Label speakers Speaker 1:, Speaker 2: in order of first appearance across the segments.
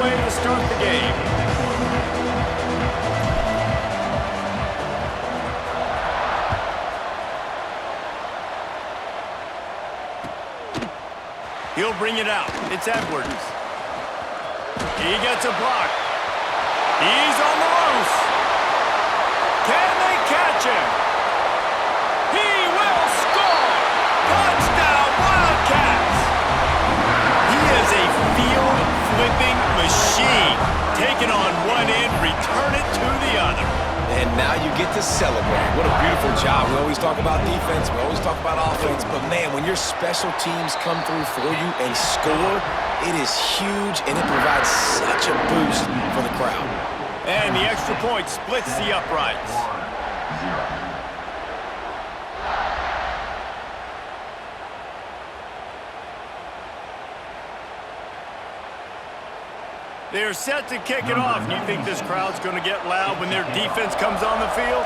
Speaker 1: way to start the game. He'll bring it out. It's Edwards. He gets a block. He's on the loose. Can they catch him? He will score! Touchdown, Wildcats! He is a field-flipping machine. Take it on one end, return it to the other.
Speaker 2: And now you get to celebrate. What a beautiful job. We always talk about defense, we always talk about offense, but man, when your special teams come through for you and score, it is huge, and it provides such a boost for the crowd.
Speaker 1: And the extra point splits the uprights. They're set to kick it off. You think this crowd's going to get loud when their defense comes on the field?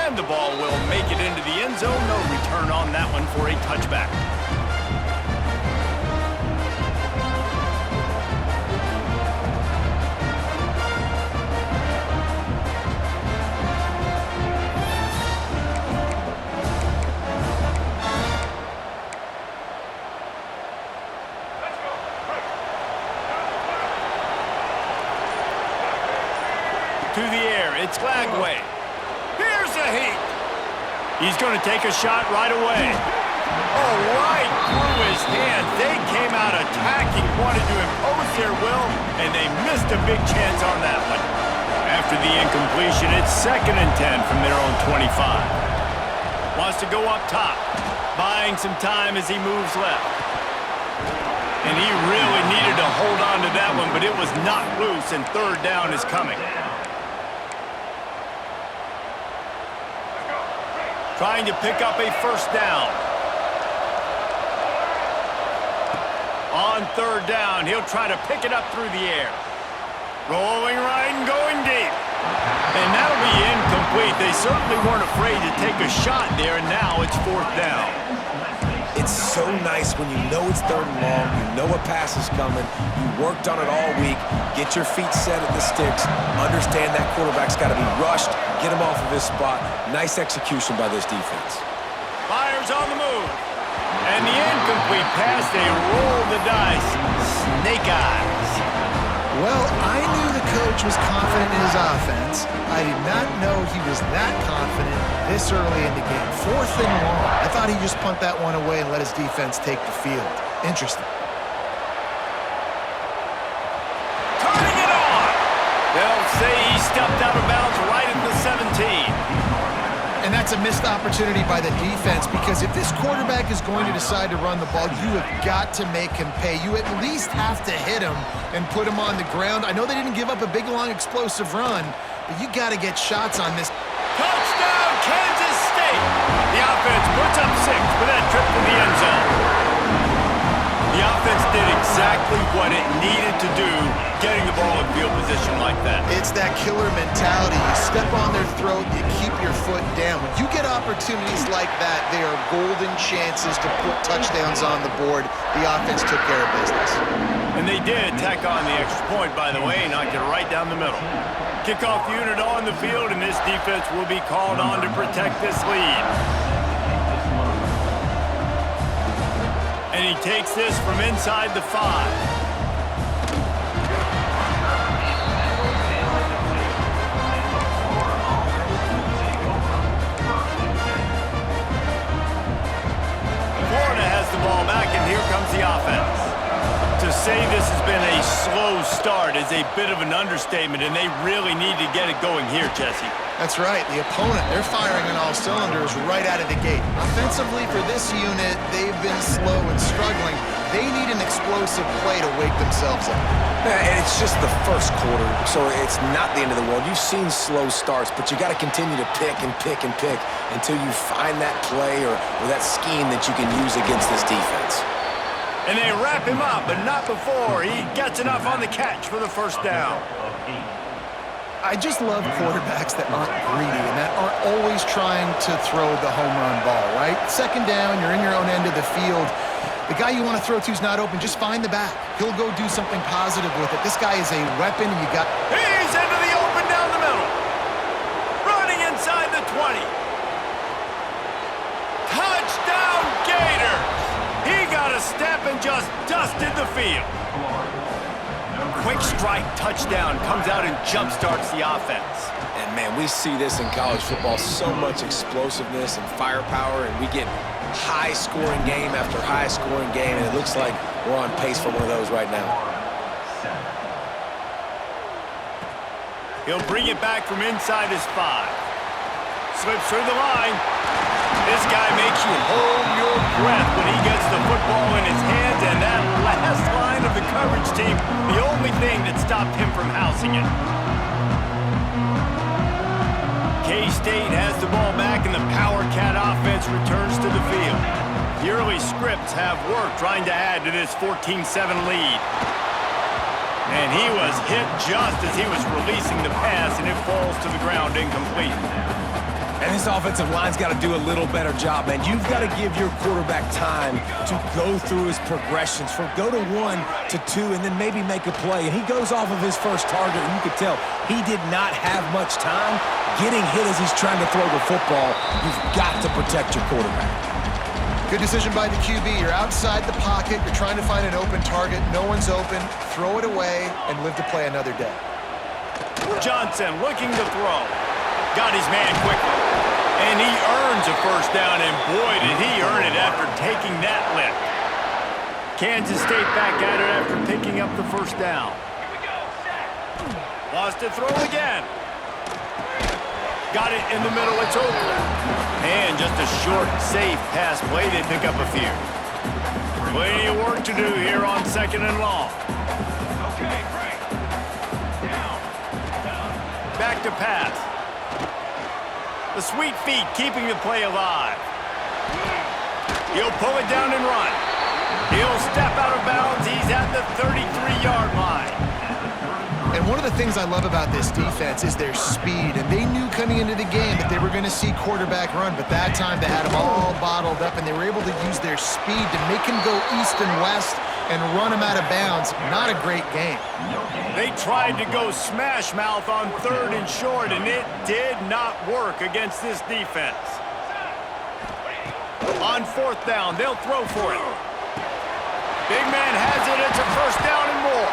Speaker 1: And the ball will make it into the end zone. No return on that one for a touchback. To the air, it's Lagway. Here's a heat. He's going to take a shot right away. Oh, right through his hands. They came out attacking, wanted to impose their will, and they missed a big chance on that one. After the incompletion, it's 2nd and 10 from their own 25. Wants to go up top, buying some time as he moves left. And he really needed to hold on to that one, but it was not loose, and 3rd down is coming. Trying to pick up a 1st down. On 3rd down, he'll try to pick it up through the air. Rolling right and going deep. And that'll be incomplete. They certainly weren't afraid to take a shot there, and now it's 4th down.
Speaker 2: It's so nice when you know it's 3rd and long, you know a pass is coming, you worked on it all week, get your feet set at the sticks, understand that quarterback's got to be rushed, get him off of his spot. Nice execution by this defense.
Speaker 1: Fires on the move. And the incomplete pass, they roll the dice. Snake eyes.
Speaker 3: Well, I knew the coach was confident in his offense. I did not know he was that confident this early in the game. 4th and long. I thought he'd just punt that one away and let his defense take the field. Interesting.
Speaker 1: Turning it on. They'll say he stepped out of bounds right at the 17.
Speaker 3: And that's a missed opportunity by the defense, because if this quarterback is going to decide to run the ball, you have got to make him pay. You at least have to hit him and put him on the ground. I know they didn't give up a big, long, explosive run, but you got to get shots on this.
Speaker 1: Touchdown, Kansas State! The offense puts up 6 for that trip to the end zone. The offense did exactly what it needed to do, getting the ball in field position like that.
Speaker 3: It's that killer mentality. You step on their throat, you keep your foot down. When you get opportunities like that, they are golden chances to put touchdowns on the board. The offense took care of business.
Speaker 1: And they did tack on the extra point, by the way, knocked it right down the middle. Kickoff unit on the field, and this defense will be called on to protect this lead. And he takes this from inside the 5. Florida has the ball back, and here comes the offense. To say this has been a slow start is a bit of an understatement, and they really need to get it going here, Jesse.
Speaker 3: That's right. The opponent, they're firing on all cylinders right out of the gate. Offensively for this unit, they've been slow and struggling. They need an explosive play to wake themselves up.
Speaker 2: And it's just the 1st quarter, so it's not the end of the world. You've seen slow starts, but you got to continue to pick and pick and pick until you find that play or that scheme that you can use against this defense.
Speaker 1: And they wrap him up, but not before he gets enough on the catch for the 1st down.
Speaker 3: I just love quarterbacks that aren't greedy and that aren't always trying to throw the home run ball, right? Second down, you're in your own end of the field. The guy you want to throw to is not open. Just find the back. He'll go do something positive with it. This guy is a weapon, and you got...
Speaker 1: He's into the open down the middle. Running inside the 20. Touchdown, Gators! He got a step and just dusted the field. Quick strike touchdown comes out and jumpstarts the offense.
Speaker 2: And, man, we see this in college football, so much explosiveness and firepower, and we get high-scoring game after high-scoring game, and it looks like we're on pace for one of those right now.
Speaker 1: He'll bring it back from inside his 5. Slips through the line. This guy makes you hold your breath when he gets the football in his hands, and that last line of the coverage team, the only thing that stopped him from housing it. K-State has the ball back, and the Power Cat offense returns to the field. The early scripts have worked trying to add to this 14-7 lead. And he was hit just as he was releasing the pass, and it falls to the ground incomplete.
Speaker 2: And this offensive line's got to do a little better job, man. You've got to give your quarterback time to go through his progressions, from go to 1 to 2, and then maybe make a play. And he goes off of his first target, and you could tell he did not have much time getting hit as he's trying to throw the football. You've got to protect your quarterback.
Speaker 3: Good decision by the QB. You're outside the pocket. You're trying to find an open target. No one's open. Throw it away and live to play another day.
Speaker 1: Johnson looking to throw. Got his man quickly. And he earns a first down, and boy, did he earn it after taking that lift. Kansas State back at it after picking up the first down. Lost to throw again. Got it in the middle, it's open. And just a short, safe pass play, they pick up a few. Plenty of work to do here on 2nd and long. Okay, great. Down. Back to pass. The sweet feet keeping the play alive. He'll pull it down and run. He'll step out of bounds. He's at the 33-yard line.
Speaker 3: And one of the things I love about this defense is their speed. And they knew coming into the game that they were going to see quarterback run. But that time they had him all bottled up, and they were able to use their speed to make him go east and west and run him out of bounds. Not a great game.
Speaker 1: They tried to go smash mouth on 3rd and short, and it did not work against this defense. On 4th down, they'll throw for it. Big man has it. It's a first down and more.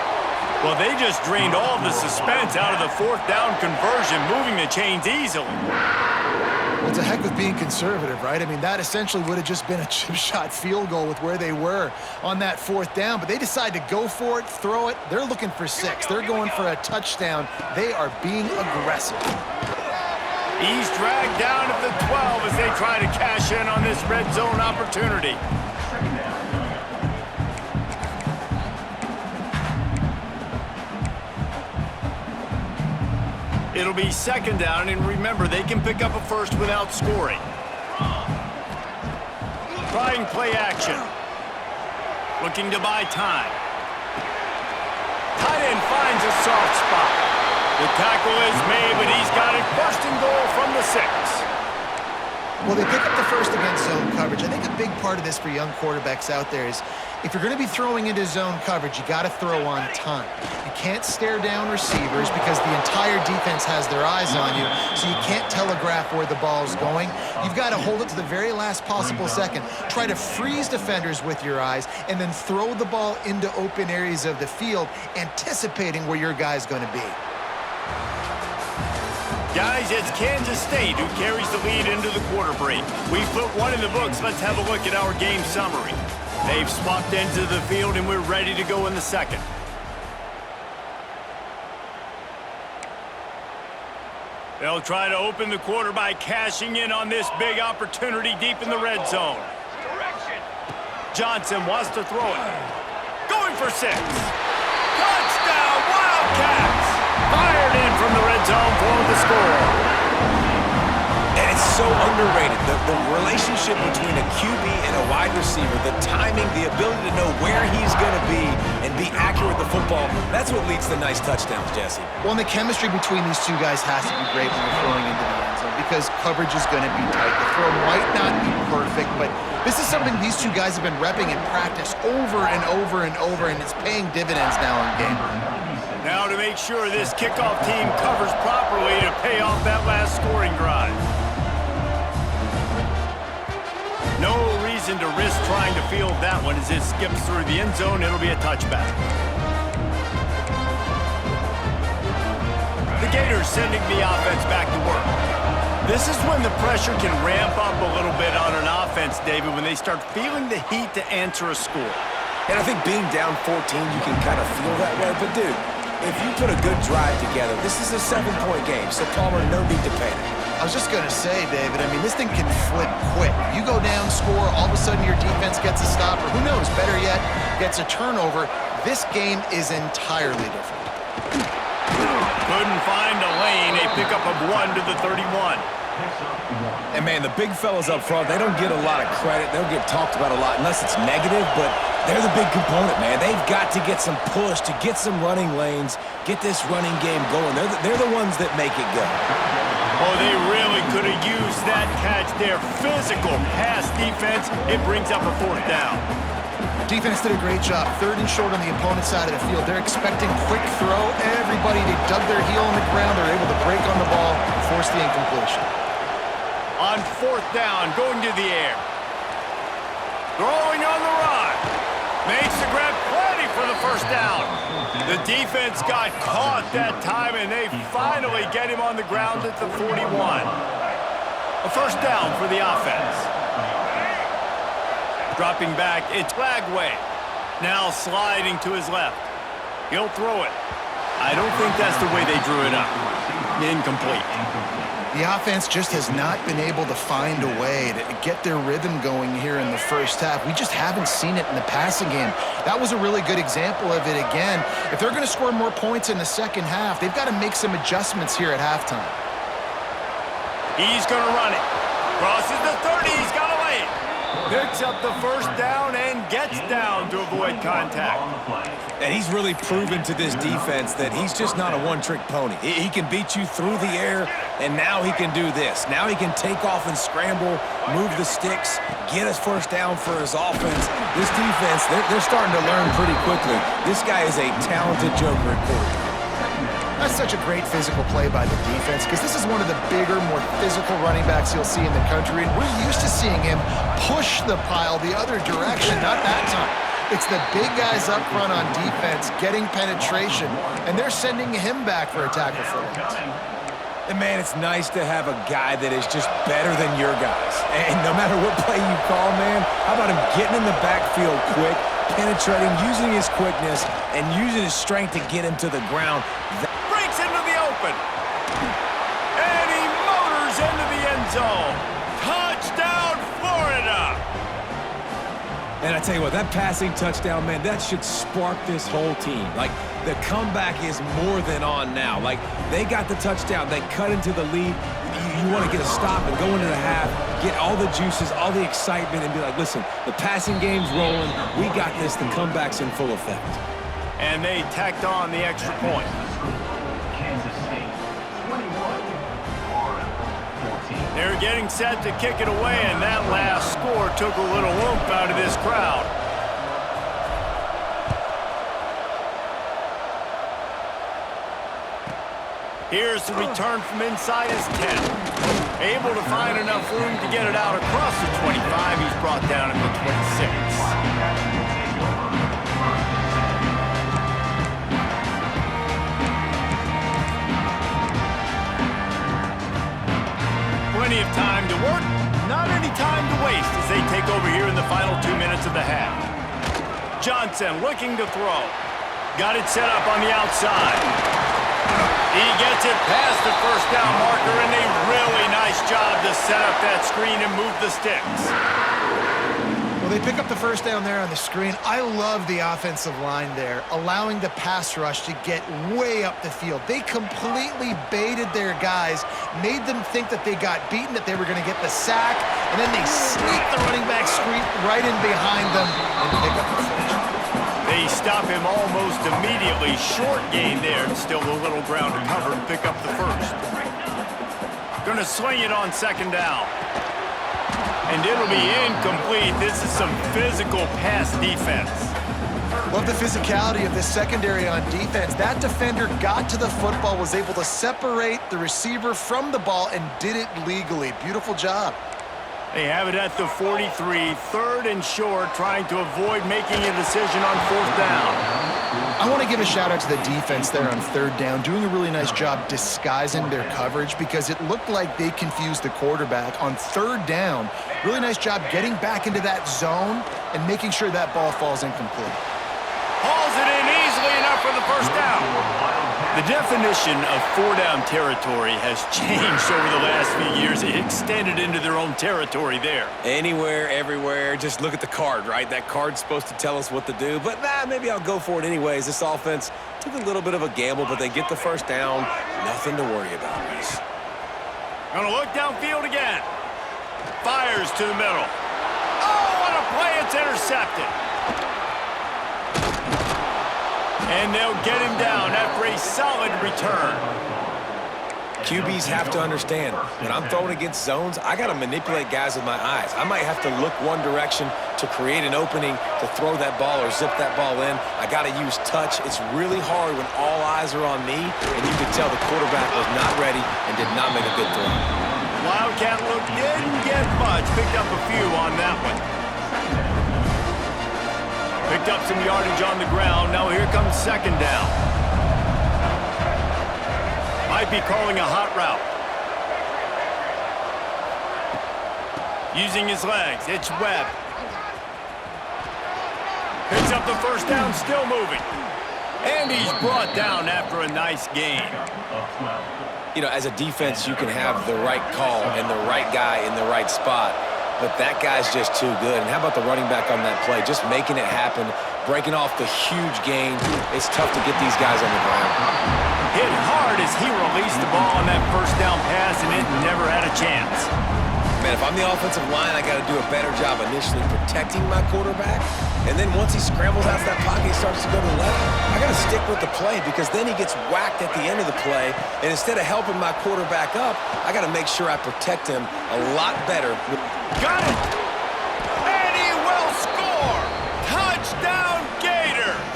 Speaker 1: Well, they just drained all the suspense out of the 4th down conversion, moving the chains easily.
Speaker 3: Well, it's a heck of being conservative, right? I mean, that essentially would have just been a chip shot field goal with where they were on that 4th down, but they decide to go for it, throw it. They're looking for 6. They're going for a touchdown. They are being aggressive.
Speaker 1: He's dragged down at the 12 as they try to cash in on this red zone opportunity. It'll be 2nd down, and remember, they can pick up a first without scoring. Trying play action. Looking to buy time. Tight end finds a soft spot. The tackle is made, but he's got it 1st and goal from the 6.
Speaker 3: Well, they pick up the first against zone coverage. I think a big part of this for young quarterbacks out there is if you're going to be throwing into zone coverage, you got to throw on time. You can't stare down receivers because the entire defense has their eyes on you, so you can't telegraph where the ball is going. You've got to hold it to the very last possible second. Try to freeze defenders with your eyes and then throw the ball into open areas of the field, anticipating where your guy's going to be.
Speaker 1: Guys, it's Kansas State who carries the lead into the quarter break. We've put one in the books. Let's have a look at our game summary. They've swapped ends of the field, and we're ready to go in the second. They'll try to open the quarter by cashing in on this big opportunity deep in the red zone. Johnson wants to throw it. Going for 6. Touchdown, Wildcats! Fired in from the red zone for the score.
Speaker 2: And it's so underrated, the relationship between a QB and a wide receiver, the timing, the ability to know where he's going to be, and and be accurate with the football. That's what leads to nice touchdowns, Jesse.
Speaker 3: Well, and the chemistry between these two guys has to be great when they're throwing into the end zone because coverage is going to be tight. The throw might not be perfect, but this is something these two guys have been repping in practice over and over and over, and it's paying dividends now in game.
Speaker 1: Now to make sure this kickoff team covers properly to pay off that last scoring drive. No reason to risk trying to field that one as it skips through the end zone. It'll be a touchback. The Gators sending the offense back to work. This is when the pressure can ramp up a little bit on an offense, David, when they start feeling the heat to answer a score.
Speaker 2: And I think being down 14, you can kind of feel that way. But, dude, if you put a good drive together, this is a 7-point game, so Palmer, no need to panic.
Speaker 3: I was just going to say, David, I mean, this thing can flip quick. You go down, score, all of a sudden your defense gets a stop, or who knows, better yet, gets a turnover. This game is entirely different.
Speaker 1: Couldn't find a lane. A pickup of 1 to the 31.
Speaker 2: And, man, the big fellas up front, they don't get a lot of credit. They'll get talked about a lot unless it's negative, but they're the big component, man. They've got to get some push, to get some running lanes, get this running game going. They're the ones that make it go.
Speaker 1: Oh, they really could have used that catch there. Physical pass defense. It brings up a 4th down.
Speaker 3: Defense did a great job. 3rd and short on the opponent's side of the field. They're expecting quick throw. Everybody, they dug their heel on the ground. They're able to break on the ball, force the incompletion.
Speaker 1: On 4th down, going to the air. Throwing on the run. Makes the grab, plenty for the 1st down. The defense got caught that time, and they finally get him on the ground at the 41. A 1st down for the offense. Dropping back, it's Lagway. Now sliding to his left. He'll throw it. I don't think that's the way they drew it up. Incomplete.
Speaker 3: The offense just has not been able to find a way to get their rhythm going here in the first half. We just haven't seen it in the passing game. That was a really good example of it again. If they're going to score more points in the second half, they've got to make some adjustments here at halftime.
Speaker 1: He's going to run it. Crosses the 30. He's got a lane. Picks up the 1st down and gets down to avoid contact.
Speaker 2: And he's really proven to this defense that he's just not a one-trick pony. He can beat you through the air, and now he can do this. Now he can take off and scramble, move the sticks, get his 1st down for his offense. This defense, they're starting to learn pretty quickly. This guy is a talented joker at quarterback.
Speaker 3: That's such a great physical play by the defense because this is one of the bigger, more physical running backs you'll see in the country, and we're used to seeing him push the pile the other direction, not that time. It's the big guys up front on defense getting penetration, and they're sending him back for a tackle for loss.
Speaker 2: And, man, it's nice to have a guy that is just better than your guys. And no matter what play you call, man, how about him getting in the backfield quick, penetrating, using his quickness, and using his strength to get him to the ground.
Speaker 1: Breaks into the open. And he motors into the end zone. Touchdown, Florida!
Speaker 2: And I tell you what, that passing touchdown, man, that should spark this whole team. Like, the comeback is more than on now. Like, they got the touchdown. They cut into the lead. You want to get a stop and go into the half, get all the juices, all the excitement, and be like, listen, the passing game's rolling. We got this. The comeback's in full effect.
Speaker 1: And they tacked on the extra point. They're getting set to kick it away, and that last score took a little oomph out of this crowd. Here's the return from inside his 10. Able to find enough room to get it out across the 25. He's brought down at the 26. Plenty of time to work, not any time to waste as they take over here in the final 2 minutes of the half. Johnson looking to throw. Got it set up on the outside. He gets it past the 1st down marker, and a really nice job to set up that screen and move the sticks.
Speaker 3: Well, they pick up the 1st down there on the screen. I love the offensive line there, allowing the pass rush to get way up the field. They completely baited their guys, made them think that they got beaten, that they were going to get the sack, and then they sneak the running back screen right in behind them and pick up the 1st.
Speaker 1: They They stop him almost immediately. Short gain there. Still a little ground to cover to pick up the first. Gonna sling it on second down. And it'll be incomplete. This is some physical pass defense.
Speaker 3: Love the physicality of this secondary on defense. That defender got to the football, was able to separate the receiver from the ball, and did it legally. Beautiful job.
Speaker 1: They have it at the 43, third and short, trying to avoid making a decision on fourth down.
Speaker 3: I want to give a shout out to the defense there on third down, doing a really nice job disguising their coverage because it looked like they confused the quarterback on third down. Really nice job getting back into that zone and making sure that ball falls incomplete.
Speaker 1: Hauls it in easily enough for the first down. The definition of four-down territory has changed over the last few years. It extended into their own territory there.
Speaker 2: Anywhere, everywhere. Just look at the card, right? That card's supposed to tell us what to do. But maybe I'll go for it anyways. This offense took a little bit of a gamble, but they get the first down. Nothing to worry about, Reese.
Speaker 1: Gonna look downfield again. Fires to the middle. Oh, what a play. It's intercepted. And they'll get him down after a solid return.
Speaker 2: QBs have to understand, when I'm throwing against zones, I got to manipulate guys with my eyes. I might have to look one direction to create an opening to throw that ball or zip that ball in. I got to use touch. It's really hard when all eyes are on me, and you can tell the quarterback was not ready and did not make a good throw.
Speaker 1: Wildcat look didn't get much. Picked up a few on that one. Picked up some yardage on the ground. Now here comes second down. Might be calling a hot route. Using his legs. It's Webb. Picks up the first down, still moving. And he's brought down after a nice gain.
Speaker 2: You know, as a defense, you can have the right call and the right guy in the right spot. But that guy's just too good. And how about the running back on that play? Just making it happen, breaking off the huge gain. It's tough to get these guys on the ground.
Speaker 1: Hit hard as he released the ball on that first down pass, and it never had a chance.
Speaker 2: Man, if I'm the offensive line, I got to do a better job initially protecting my quarterback. And then once he scrambles out of that pocket, he starts to go to the left. I got to stick with the play because then he gets whacked at the end of the play. And instead of helping my quarterback up, I got to make sure I protect him a lot better.
Speaker 1: Got it! And he will score! Touchdown Gators!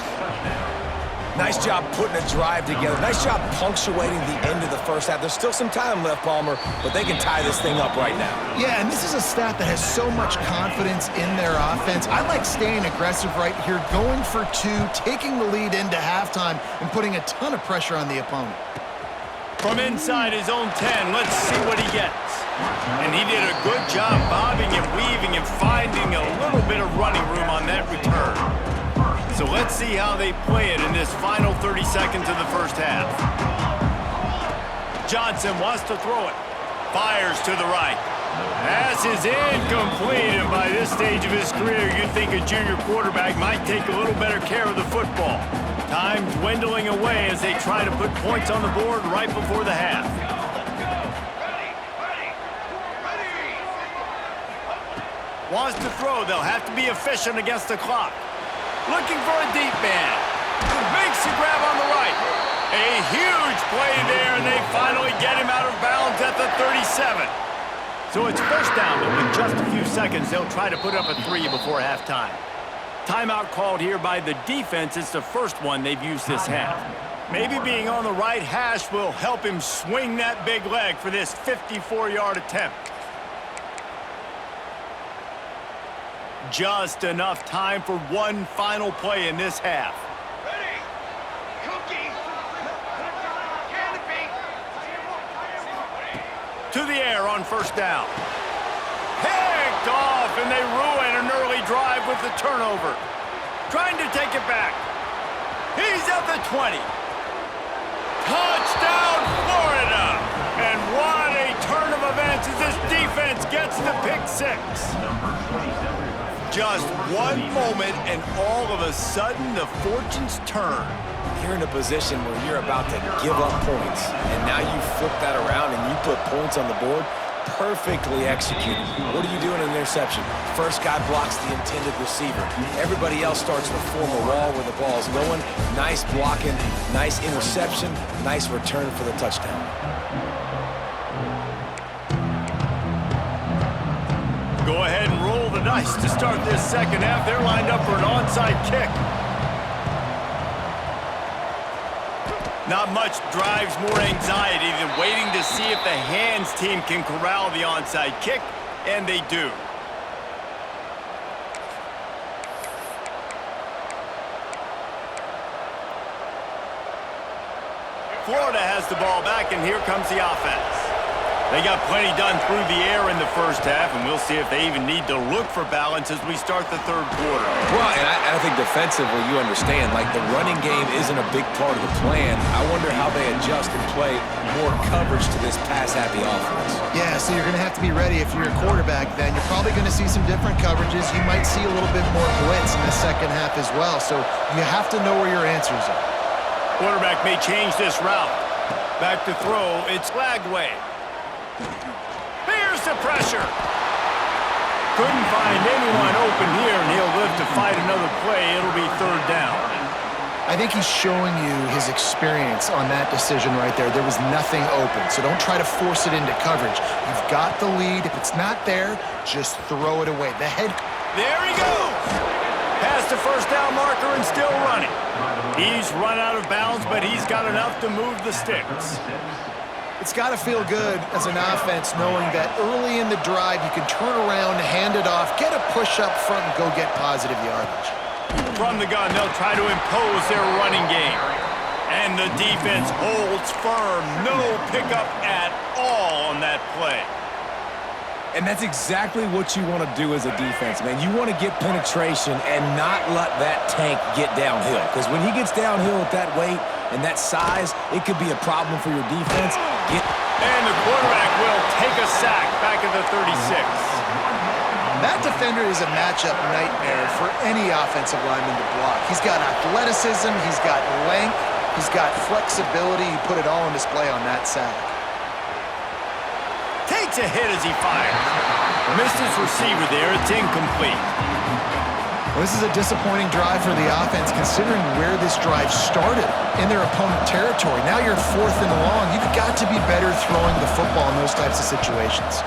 Speaker 2: Nice job putting a drive together. Nice job punctuating the end of the first half. There's still some time left, Palmer, but they can tie this thing up right now.
Speaker 3: Yeah, and this is a staff that has so much confidence in their offense. I like staying aggressive right here, going for two, taking the lead into halftime, and putting a ton of pressure on the opponent.
Speaker 1: From inside his own 10, let's see what he gets. And he did a good job bobbing and weaving and finding a little bit of running room on that return. So let's see how they play it in this final 30 seconds of the first half. Johnson wants to throw it. Fires to the right. Pass is incomplete, and by this stage of his career, you'd think a junior quarterback might take a little better care of the football. Time dwindling away as they try to put points on the board right before the half. Wants to throw. They'll have to be efficient against the clock. Looking for a deep man. Makes a grab on the right. A huge play there, and they finally get him out of bounds at the 37. So it's first down, but with just a few seconds, they'll try to put up a 3 before halftime. Timeout called here by the defense. It's the first one they've used this half. Maybe being on the right hash will help him swing that big leg for this 54-yard attempt. Just enough time for one final play in this half.
Speaker 4: Ready. Cookie. Canopy.
Speaker 1: To the air on first down. Picked off, and they ruin an early drive with the turnover. Trying to take it back. He's at the 20. Touchdown, Florida! And what a turn of events as this defense gets the pick 6. Just one moment, and all of a sudden, the fortunes turn.
Speaker 2: You're in a position where you're about to give up points, and now you flip that around and you put points on the board. perfectly executed. What do you do in an interception? First guy blocks the intended receiver. Everybody else starts to form a wall where the ball's going. Nice blocking, nice interception, nice return for the touchdown.
Speaker 1: Go ahead and roll the dice to start this second half. They're lined up for an onside kick. Not much drives more anxiety than waiting to see if the hands team can corral the onside kick, and they do. Florida has the ball back, and here comes the offense. They got plenty done through the air in the first half, and we'll see if they even need to look for balance as we start the third quarter.
Speaker 2: Well, and I think defensively, you understand, like the running game isn't a big part of the plan. I wonder how they adjust and play more coverage to this pass-happy offense.
Speaker 3: Yeah, so you're going to have to be ready if you're a quarterback then. You're probably going to see some different coverages. You might see a little bit more blitz in the second half as well, so you have to know where your answers are.
Speaker 1: Quarterback may change this route. Back to throw, it's Lagway. Here's the pressure. Couldn't find anyone open here, and he'll live to fight another play. It'll be third down.
Speaker 3: I think he's showing you his experience on that decision right there. There was nothing open, so don't try to force it into coverage. You've got the lead. If it's not there, just throw it away. The head...
Speaker 1: There he goes! Past the first down marker and still running. He's run out of bounds, but he's got enough to move the sticks.
Speaker 3: It's got to feel good as an offense knowing that early in the drive you can turn around, hand it off, get a push up front, and go get positive yardage.
Speaker 1: From the gun, they'll try to impose their running game. And the defense holds firm. No pickup at all on that play.
Speaker 2: And that's exactly what you want to do as a defense, man. You want to get penetration and not let that tank get downhill. Because when he gets downhill with that weight and that size, it could be a problem for your defense.
Speaker 1: And the quarterback will take a sack back at the 36.
Speaker 3: That defender is a matchup nightmare for any offensive lineman to block. He's got athleticism, he's got length, he's got flexibility. He put it all on display on that sack.
Speaker 1: Takes a hit as he fires. Missed his receiver there. It's incomplete.
Speaker 3: Well, this is a disappointing drive for the offense considering where this drive started in their opponent territory. Now you're 4th and long. You've got to be better throwing the football in those types of situations.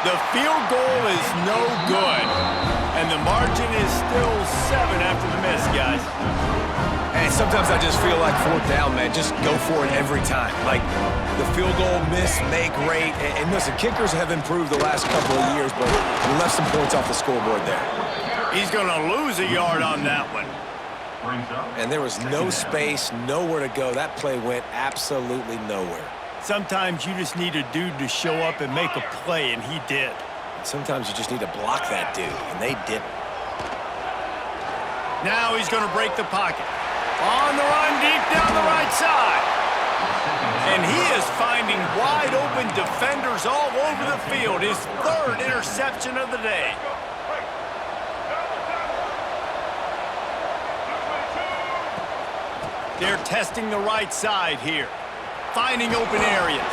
Speaker 1: The field goal is no good, and the margin is still 7 after the miss, guys.
Speaker 2: And sometimes I just feel like 4th down, man. Just go for it every time. Like the field goal, miss, make, rate. And listen, kickers have improved the last couple of years, but we left some points off the scoreboard there.
Speaker 1: He's going to lose a yard on that one.
Speaker 2: And there was no space, nowhere to go. That play went absolutely nowhere.
Speaker 1: Sometimes you just need a dude to show up and make a play, and he did.
Speaker 2: Sometimes you just need to block that dude, and they didn't.
Speaker 1: Now he's going to break the pocket. On the run, deep down the right side. And he is finding wide open defenders all over the field. His 3rd interception of the day. They're testing the right side here. Finding open areas.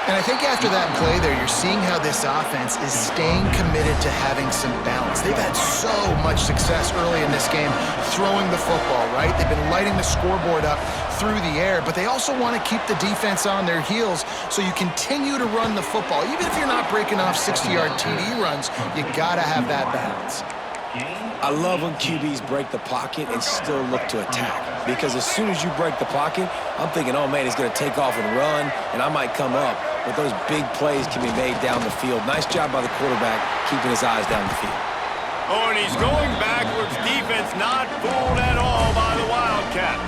Speaker 3: And I think after that play there, you're seeing how this offense is staying committed to having some balance. They've had so much success early in this game throwing the football, right? They've been lighting the scoreboard up through the air, but they also want to keep the defense on their heels so you continue to run the football. Even if you're not breaking off 60-yard TD runs, you got to have that balance.
Speaker 2: I love when QBs break the pocket and still look to attack. Because as soon as you break the pocket, I'm thinking, oh, man, he's going to take off and run, and I might come up. But those big plays can be made down the field. Nice job by the quarterback keeping his eyes down the field.
Speaker 1: Oh, and he's going backwards. Defense not fooled at all by the Wildcat.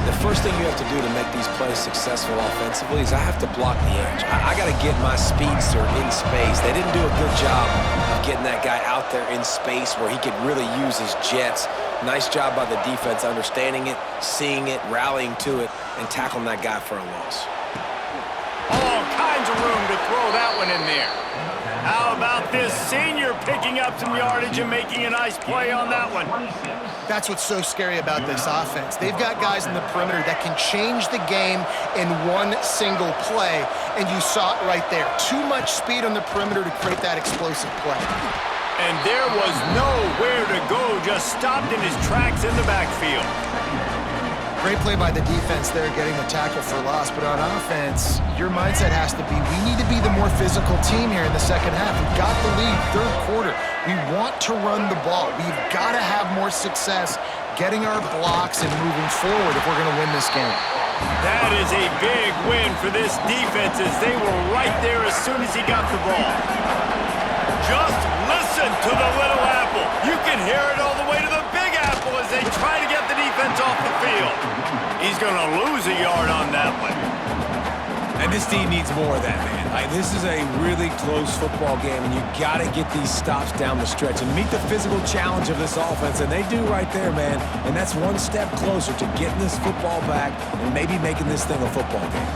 Speaker 2: The first thing you have to do to make these plays successful offensively is I have to block the edge. I got to get my speedster in space. They didn't do a good job of getting that guy out there in space where he could really use his jets. Nice job by the defense understanding it, seeing it, rallying to it, and tackling that guy for a loss.
Speaker 1: All kinds of room to throw that one in there. How about this senior picking up some yardage and making a nice play on that one?
Speaker 3: That's what's so scary about this offense. They've got guys in the perimeter that can change the game in one single play, and you saw it right there. Too much speed on the perimeter to create that explosive play.
Speaker 1: And there was nowhere to go, just stopped in his tracks in the backfield.
Speaker 3: Great play by the defense there, getting the tackle for loss. But on offense, your mindset has to be, we need to be the more physical team here in the second half. We've got the lead, third quarter. We want to run the ball. We've got to have more success getting our blocks and moving forward if we're going to win this game.
Speaker 1: That is a big win for this defense as they were right there as soon as he got the ball. Just listen to the little apple. You can hear it all the way to the big apple as they try to get the defense off the field. He's going to lose a yard on that one.
Speaker 2: And this team needs more of that, man. This is a really close football game, and you got to get these stops down the stretch and meet the physical challenge of this offense, and they do right there, man. And that's one step closer to getting this football back and maybe making this thing a football game.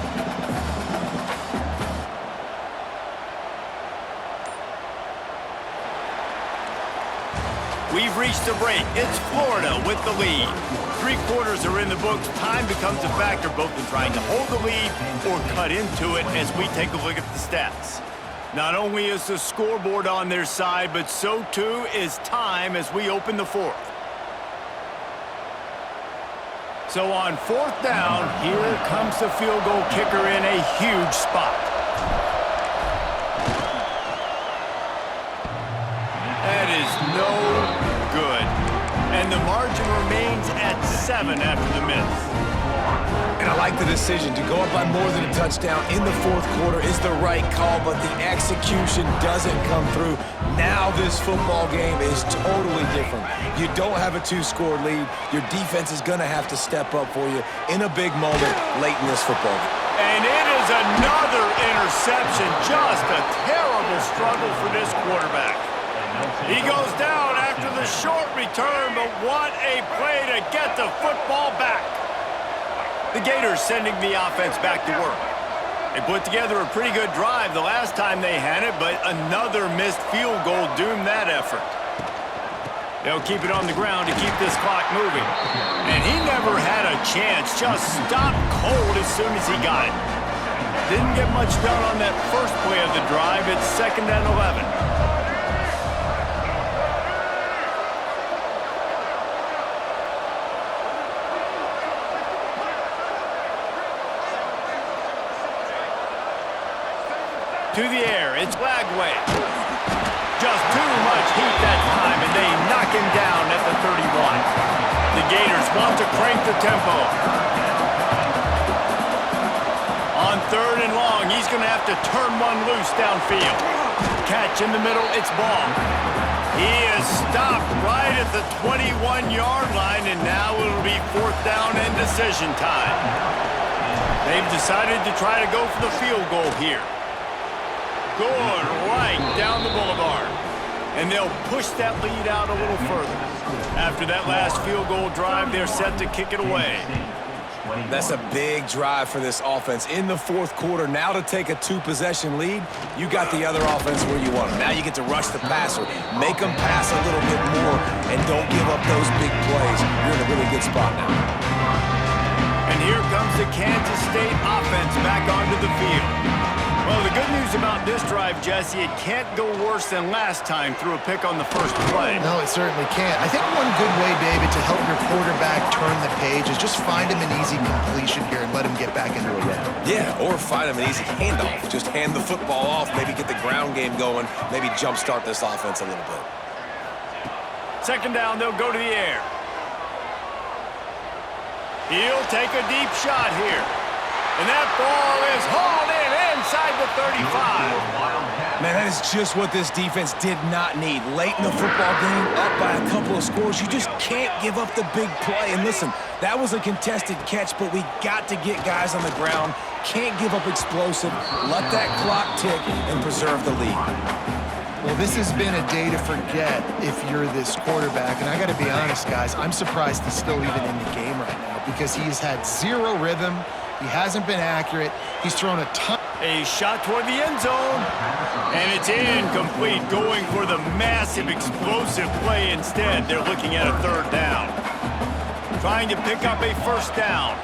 Speaker 1: We've reached the break. It's Florida with the lead. 3 quarters are in the books. Time becomes a factor both in trying to hold the lead or cut into it as we take a look at the stats. Not only is the scoreboard on their side, but so too is time as we open the fourth. So on 4th down, here comes the field goal kicker in a huge spot. That is no good. And the margin remains at 7 after the miss.
Speaker 2: And I like the decision. To go up by more than a touchdown in the 4th quarter is the right call, but the execution doesn't come through. Now this football game is totally different. You don't have a 2-score lead. Your defense is going to have to step up for you in a big moment late in this football game.
Speaker 1: And it is another interception. Just a terrible struggle for this quarterback. He goes down after the short return, but what a play to get the football back. The Gators sending the offense back to work. They put together a pretty good drive the last time they had it, but another missed field goal doomed that effort. They'll keep it on the ground to keep this clock moving. And he never had a chance, just stopped cold as soon as he got it. Didn't get much done on that first play of the drive. It's 2nd and 11. To the air, it's Lagway. Just too much heat that time, and they knock him down at the 31. The Gators want to crank the tempo. On 3rd and long, he's going to have to turn one loose downfield. Catch in the middle, it's ball. He is stopped right at the 21-yard line, and now it'll be 4th down and decision time. They've decided to try to go for the field goal here. Good right down the boulevard. And they'll push that lead out a little further. After that last field goal drive, they're set to kick it away.
Speaker 2: That's a big drive for this offense in the 4th quarter. Now to take a 2-possession lead, you got the other offense where you want them. Now you get to rush the passer, make them pass a little bit more, and don't give up those big plays. You're in a really good spot now.
Speaker 1: And here comes the Kansas State offense back onto the field. Well, the good news about this drive, Jesse, it can't go worse than last time through a pick on the first play.
Speaker 3: No, it certainly can't. I think one good way, David, to help your quarterback turn the page is just find him an easy completion here and let him get back into a rhythm.
Speaker 2: Yeah, or find him an easy handoff. Just hand the football off, maybe get the ground game going, maybe jumpstart this offense a little bit.
Speaker 1: 2nd down, they'll go to the air. He'll take a deep shot here. And that ball is hauled in inside the 35.
Speaker 2: Man, that is just what this defense did not need. Late in the football game, up by a couple of scores, you just can't give up the big play. And listen, that was a contested catch, but we got to get guys on the ground. Can't give up explosive. Let that clock tick and preserve the lead.
Speaker 3: Well, this has been a day to forget if you're this quarterback. And I got to be honest, guys, I'm surprised he's still even in the game right now because he's had 0 rhythm. He hasn't been accurate. He's thrown a ton.
Speaker 1: A shot toward the end zone. And it's incomplete, going for the massive, explosive play instead. They're looking at a third down. Trying to pick up a first down.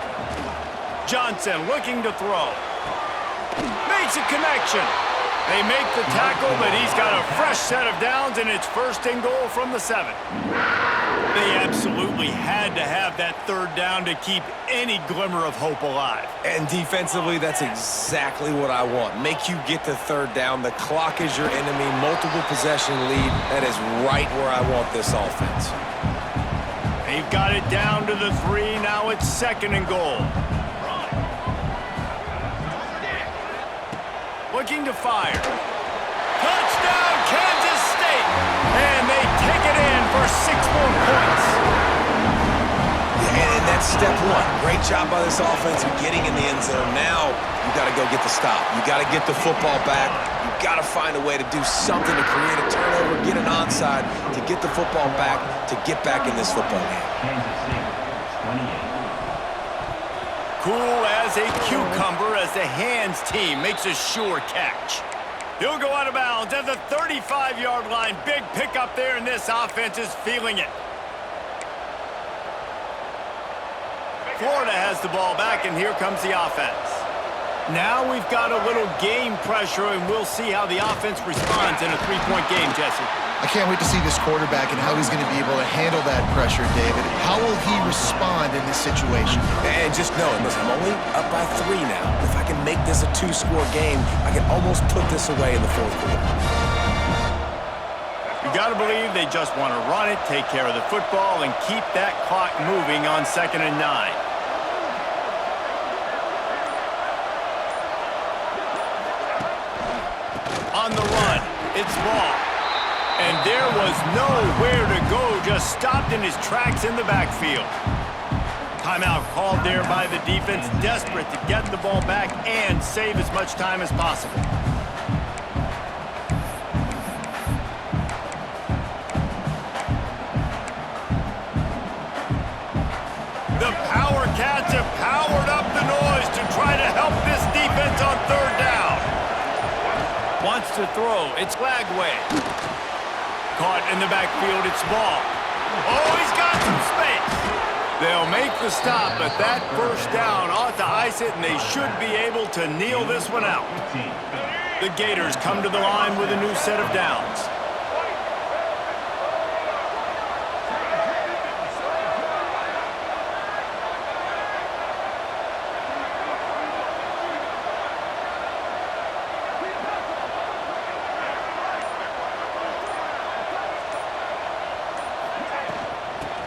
Speaker 1: Johnson looking to throw. Makes a connection. They make the tackle, but he's got a fresh set of downs, and it's first and goal from the 7. They absolutely had to have that third down to keep any glimmer of hope alive.
Speaker 2: And defensively, that's exactly what I want. Make you get the third down. The clock is your enemy. Multiple possession lead. That is right where I want this offense.
Speaker 1: They've got it down to the 3. Now it's second and goal. Looking to fire. Touchdown, Kansas State! And they take it in for 6 more points.
Speaker 2: And that's step 1. Great job by this offense of getting in the end zone. Now you got to go get the stop. You got to get the football back. You got to find a way to do something to create a turnover, get an onside, to get the football back, to get back in this football game.
Speaker 1: Cool as a cucumber as the hands team makes a sure catch. He'll go out of bounds at the 35-yard line. Big pickup there, and this offense is feeling it. Florida has the ball back, and here comes the offense. Now we've got a little game pressure, and we'll see how the offense responds in a 3-point game, Jesse.
Speaker 3: I can't wait to see this quarterback and how he's going to be able to handle that pressure, David. How will he respond in this situation?
Speaker 2: And just knowing, listen, I'm only up by 3 now. If I can make this a 2-score game, I can almost put this away in the 4th quarter.
Speaker 1: You got to believe they just want to run it, take care of the football, and keep that clock moving on 2nd and 9. On the run, it's Ball. And there was nowhere to go, just stopped in his tracks in the backfield. Timeout called there by the defense, desperate to get the ball back and save as much time as possible. The Power Cats have powered up the noise to try to help this defense on 3rd down. Wants to throw, it's Lagway. Caught in the backfield, it's Ball. Oh, he's got some space. They'll make the stop, but that first down ought to ice it, and they should be able to kneel this one out. The Gators come to the line with a new set of downs.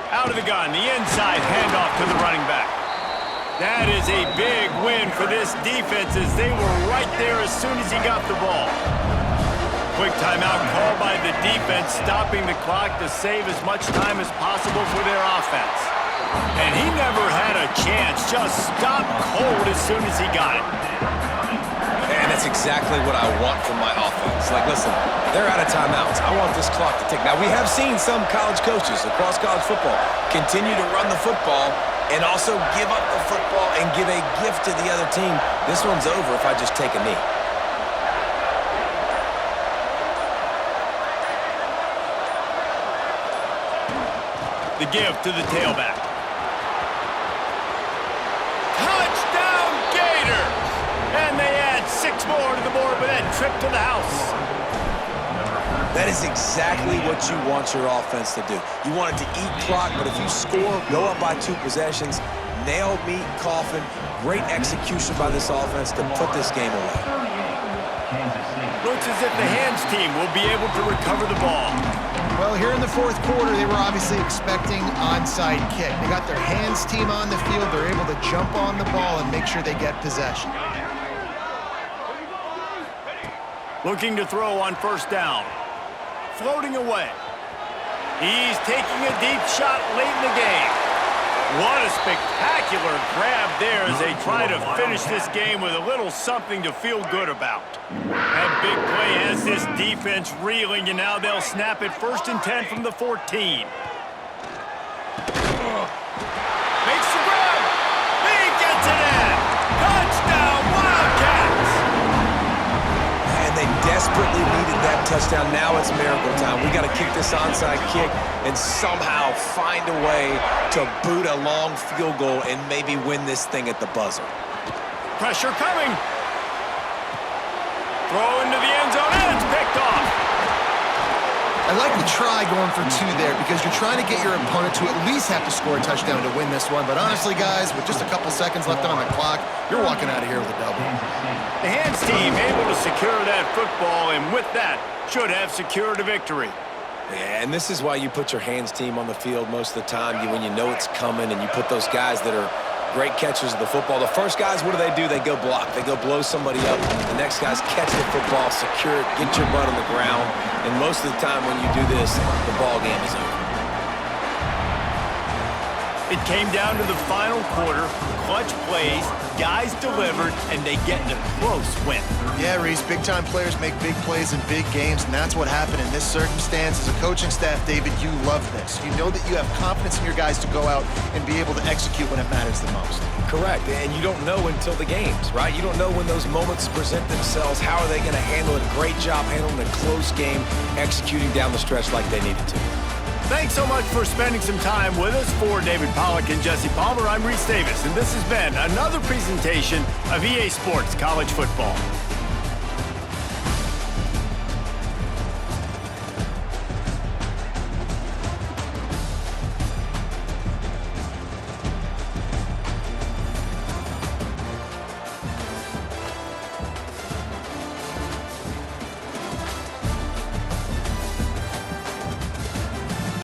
Speaker 1: Out of the gun, the inside handoff to the running back. That is a big win for this defense as they were right there as soon as he got the ball. Quick timeout called by the defense, stopping the clock to save as much time as possible for their offense. And he never had a chance, just stopped cold as soon as he got it.
Speaker 2: And that's exactly what I want from my offense. Like, listen, they're out of timeouts. I want this clock to tick. Now, we have seen some college coaches across college football continue to run the football and also give up the football and give a gift to the other team. This one's over if I just take a knee.
Speaker 1: The give to the tailback. Touchdown Gators! And they add 6 more to the board with that trip to the house.
Speaker 2: That is exactly what you want your offense to do. You want it to eat clock, but if you score, go up by 2 possessions, nail, meet, coffin, great execution by this offense to put this game away.
Speaker 1: Looks as if the hands team will be able to recover the ball.
Speaker 3: Well, here in the 4th quarter, they were obviously expecting onside kick. They got their hands team on the field. They're able to jump on the ball and make sure they get possession.
Speaker 1: Looking to throw on 1st down. Floating away. He's taking a deep shot late in the game. What a spectacular grab there as they try to finish this game with a little something to feel good about. That big play has this defense reeling, and now they'll snap it 1st and 10 from the 14. Makes the grab. He gets it in.
Speaker 2: desperately needed that touchdown. Now it's miracle time. We got to kick this onside kick and somehow find a way to boot a long field goal and maybe win this thing at the buzzer.
Speaker 1: Pressure coming. Throw into the end zone, and it's picked off.
Speaker 3: I like the try going for 2 there because you're trying to get your opponent to at least have to score a touchdown to win this one. But honestly, guys, with just a couple seconds left on the clock, you're walking out of here with a double.
Speaker 1: The hands team able to secure that football, and with that, should have secured a victory.
Speaker 2: Yeah, and this is why you put your hands team on the field most of the time. When you know it's coming and you put those guys that are great catchers of the football. The first guys, what do? They go block. They go blow somebody up. The next guys catch the football, secure it, get your butt on the ground. And most of the time when you do this, the ball game is over.
Speaker 1: It came down to the final quarter, clutch plays, guys delivered, and they get a close win.
Speaker 3: Yeah, Reese, big-time players make big plays in big games, and that's what happened in this circumstance. As a coaching staff, David, you love this. You know that you have confidence in your guys to go out and be able to execute when it matters the most.
Speaker 2: Correct, and you don't know until the games, right? You don't know when those moments present themselves. How are they going to handle it? Great job handling a close game, executing down the stretch like they needed to.
Speaker 1: Thanks so much for spending some time with us. For David Pollack and Jesse Palmer, I'm Reese Davis, and this has been another presentation of EA Sports College Football.